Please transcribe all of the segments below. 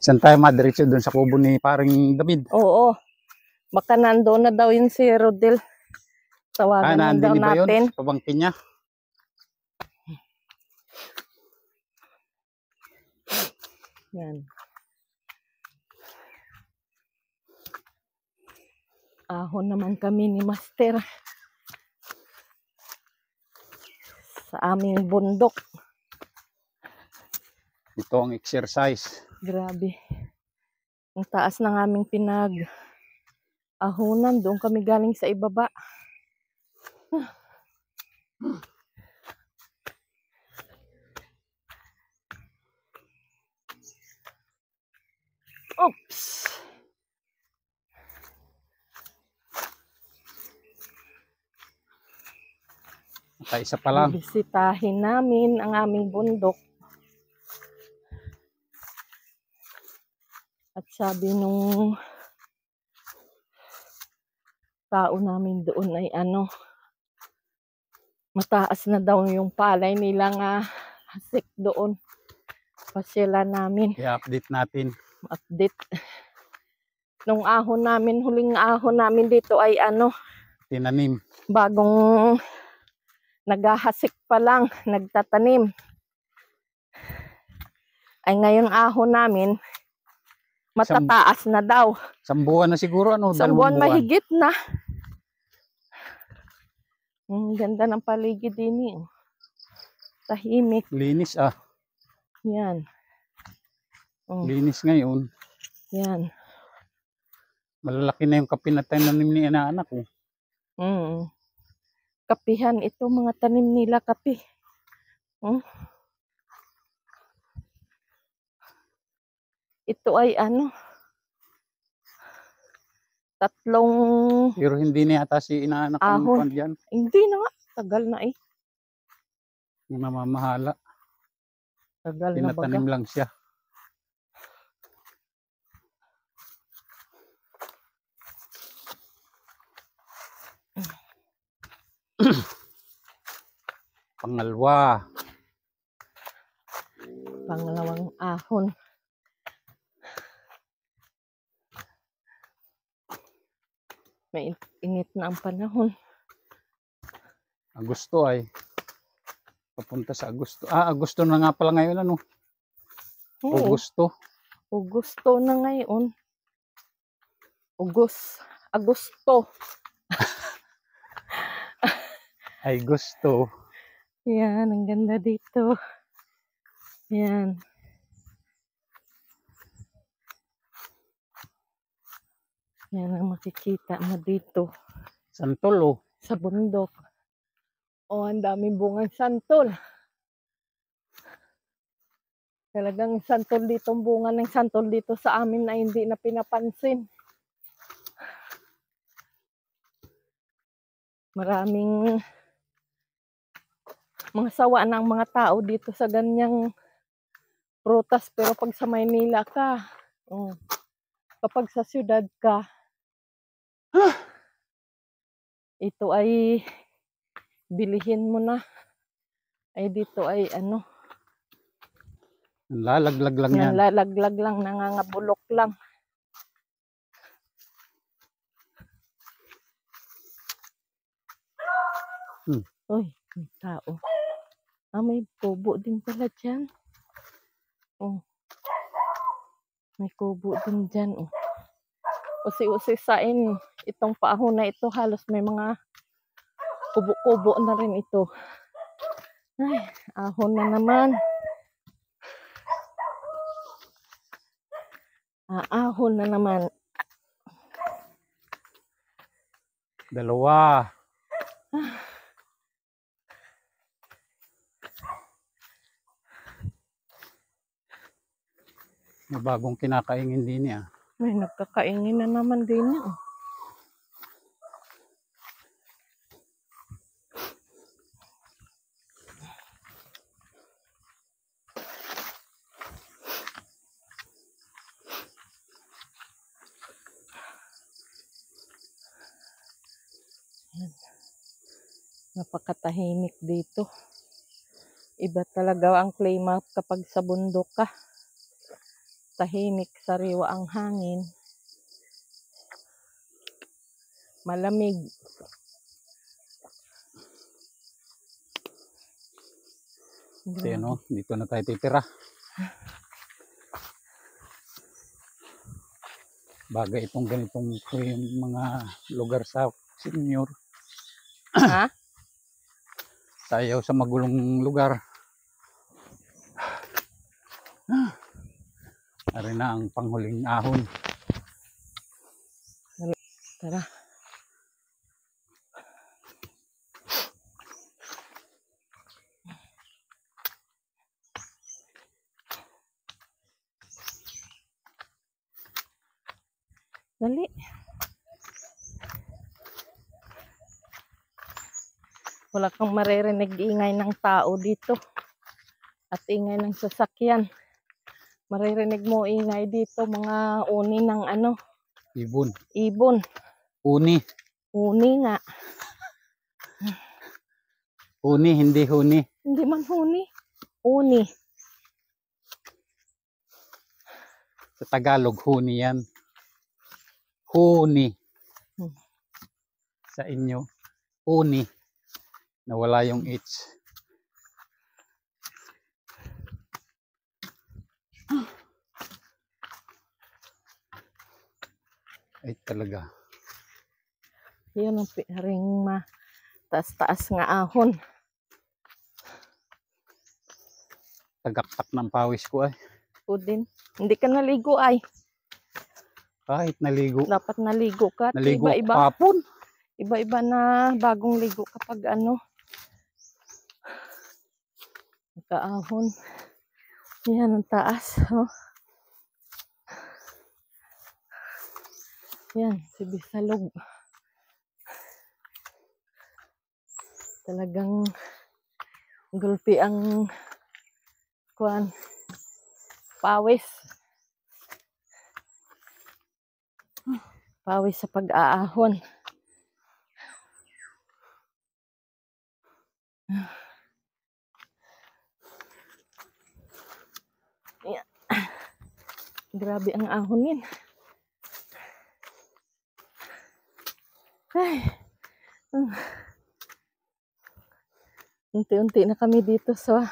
Saan tayo madiretso doon sa kubo ni paring David? Oo. Baka nandoon na daw yun si Rodel. Tawagan na daw nandun ba yun? natin. Sa pabangkin niya. Yan. Ahon naman kami ni Master sa aming bundok. Ito ang exercise. Grabe. Ang taas ng aming ahonan. Doon kami galing sa ibaba. Oops! Isa pa lang. Bisitahin namin ang aming bundok. At sabi nung tao namin doon ay mataas na daw yung palay nilang hasik doon. Pasyalan namin. I-update natin. Update. Nung huling ahon namin dito ay tinanim. Bagong naghahasik pa lang, nagtatanim. Ay ngayon ahon namin, matataas na daw. 1 buwan na siguro, 1 buwan mahigit na. Ang ganda ng paligid din eh. Tahimik. Linis Yan. Linis ngayon. Yan. Malalaki na yung kape na tinanim ni anak ko. Kapihan ito, mga tanim nila kape. Ito ay 3. Pero hindi na yata si inaanak ahon. Dyan. Hindi na nga. Tagal na eh. Yung namamahala. Tagal na baga. Tinatanim lang siya. Pangalawang ahon. May init na ang panahon. Agosto ay. Papunta sa Agosto. Agosto na nga pala ngayon Agosto. Agosto na ngayon. Agosto. Ay gusto. Yan, ang ganda dito. Yan. Yan ang makikita mo dito. Santol Sa bundok. Ang daming bungang santol. Talagang santol dito, bunga ng santol dito sa amin na hindi na pinapansin. Maraming mga sawa ng mga tao dito sa ganyang prutas. Pero pag sa Maynila ka, kapag sa syudad ka, ito ay bilihin mo na. Ay dito ay lalaglag lang yan. Lalaglag lang, nangangabulok lang. Uy, may tao. May kubo din pala dyan. May kubo din dyan. Usi-usisain itong paahon na ito. Halos may mga kubo-kubo na rin ito. Ay, ahon na naman. Ahon na naman. 2. May bagong kinakaingin din niya. May nagkakaingin na naman din niya. Napakatahimik dito. Iba talaga ang klima kapag sa bundok ka. Tahimik, sariwa ang hangin. Malamig. Kasi ano, dito na tayo titira. Bagay itong ganitong yung mga lugar sa senior. Ha? Tayo sa magulong lugar. Ari na ang panghuling ahon. Tara. Dali. Wala kang maririnig ingay ng tao dito. At ingay ng sasakyan. Maririnig mo ingay dito, mga uni ng ano, Ibon. ibon. Uni. Uni nga. Uni, hindi huni. Hindi man huni. Uni. Sa Tagalog, huni yan. Huni. Sa inyo, uni. Nawala yung H. Ay talaga. Yun ang ring taas-taas nga ahon. Tagaktak ng pawis ko ay. O din. Hindi ka naligo ay. Kahit naligo. Dapat naligo ka. Naligo Iba-iba. kapon. Iba-iba na bagong ligo kapag ano. Kaahon. Yan ang taas. Oh. Yan, si Bisalog. Talagang gulpi ang kuan pawis. Pawis sa pag-aahon. Yan. Grabe ang ahon yan. Ay. Unti-unti na kami dito sa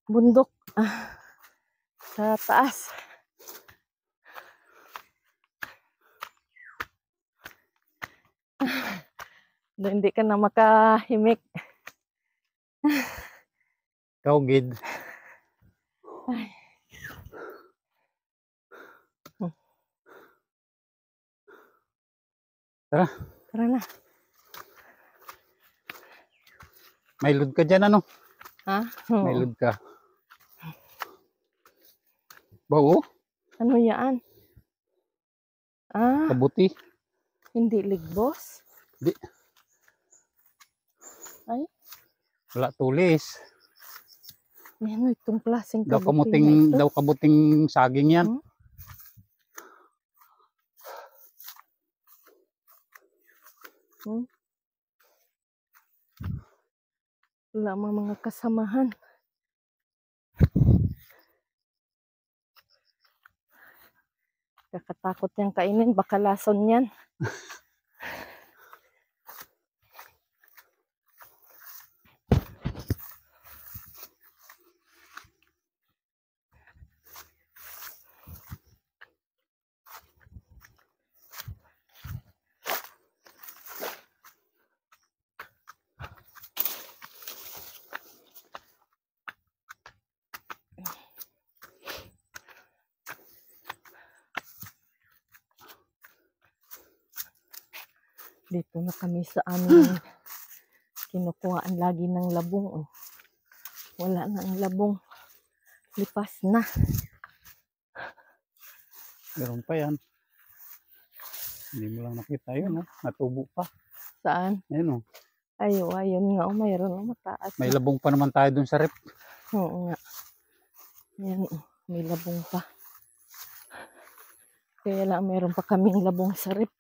bundok. Sa taas. Hindi ka na makahimik. Ikaw, Gid. Ay. Tara. Tara na. May load ka dyan, ano? Ha? May Oo. load ka. Bao? Ano yan? Kabuti? Hindi ligbos? Di. Ay, Wala tulis. ano itong klaseng Daw kabuti na ito? daw kabuting saging yan. Wala mga kasamahan. Kakatakot niyang kainin. Baka lason yan. Dito na kami sa aming kinukuhaan lagi ng labong. Oh. Wala na ang labong. Lipas na. Meron pa yan. Hindi mo lang nakita yun, no? Natubo pa. Saan? Ayun, no? Ayun nga. Mayroon na mataas. May labong pa naman tayo dun sa rep. Oo nga. Yan. May labong pa. Kaya lang meron pa kaming labong sa rep.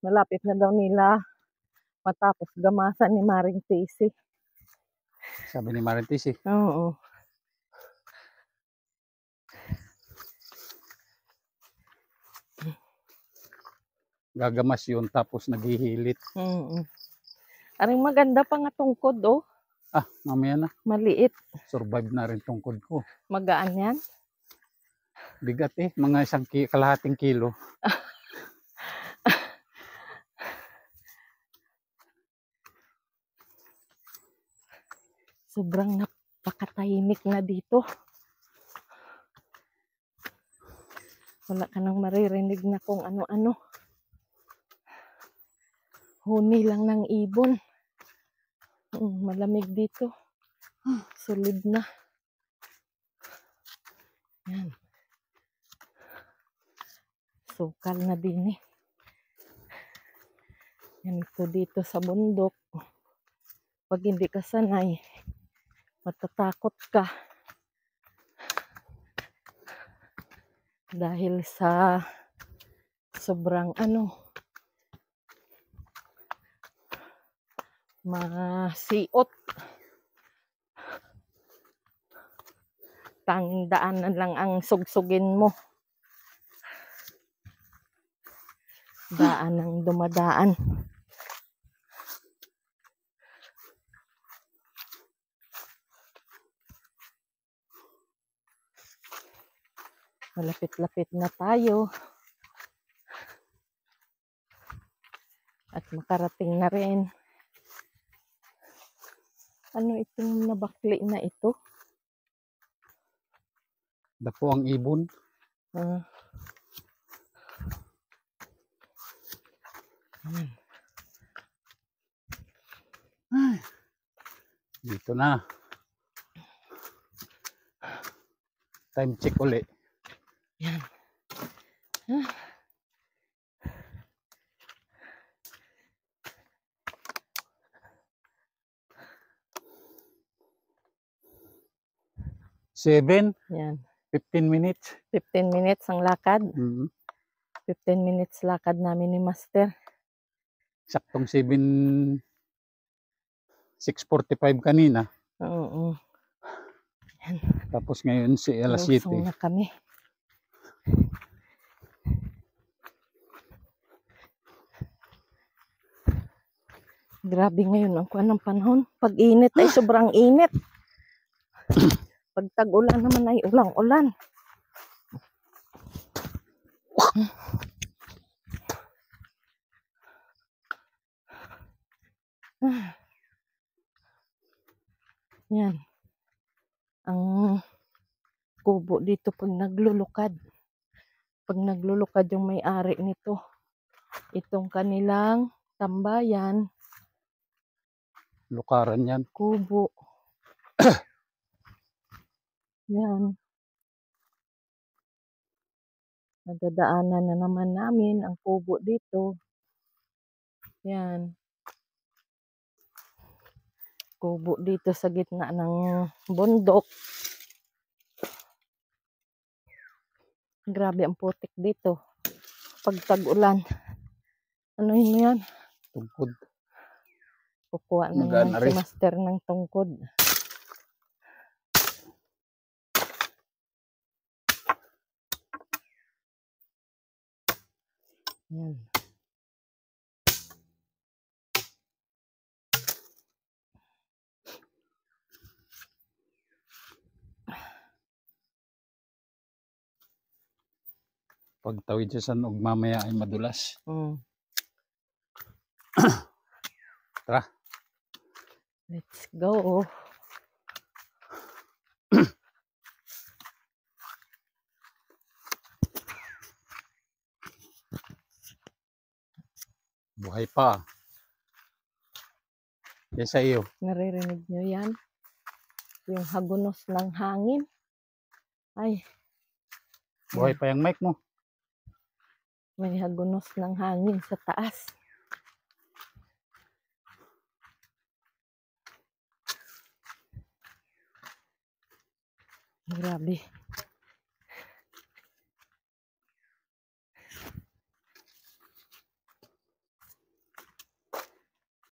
Malapit na daw nila matapos gamasan ni Maring Tisi. Sabi ni Marites eh. Oo. Gagamas yun tapos naghihilit. Aring maganda pa nga tungkod, oh. Ah, mamaya na. Maliit. Survive na rin tungkod ko. Magaan yan. Bigat eh. Mga kalahating kilo. Sobrang napakatahimik na dito. Wala ka nang maririnig na kung ano-ano. Huni lang ng ibon. Malamig dito. Solid na. Yan. Sukal na din eh. Yan ito dito sa bundok. Pag hindi ka sanay, matatakot ka. Dahil sa sobrang masiot. Tanging daanan lang ang sugsugin mo. Daan ang dumadaan. Malapit-lapit na tayo. At makarating na rin. Ano itong nabakli na ito? Dapo ang ibon. Dito na. Time check uli. Yan. 7, Yan. 15 minutes. 15 minutes ang lakad. 15 Mm-hmm. minutes lakad namin ni Master. Saktong 6:45 kanina. Oo. Yan. Tapos ngayon si alas 7. Lusong na kami. Grabe ngayon ang kuwan ng panahon. Pag init ay sobrang init. Pag tag-ulan naman ay ulang-ulan. Yan. Ang kubo dito pag naglulukad. Pag naglulukad yung may-ari nito. Itong kanilang tambayan. Lukaran yan. Kubo. Yan. Nadadaanan na naman namin ang kubo dito. Yan. Kubo dito sa gitna ng bundok. Grabe ang putik dito. Pag tag-ulan. Ano yun yan? Tungkod. Kukuha na naman si Master ng tungkod. Yan. Pagtawid siya sa nog mamaya ay madulas. Tara. Let's go. Buhay pa. Yan sa iyo. Naririnig nyo yan? Yung hagunos ng hangin. Ay. Buhay pa yung mic mo. May hagunos ng hangin sa taas. Grabe.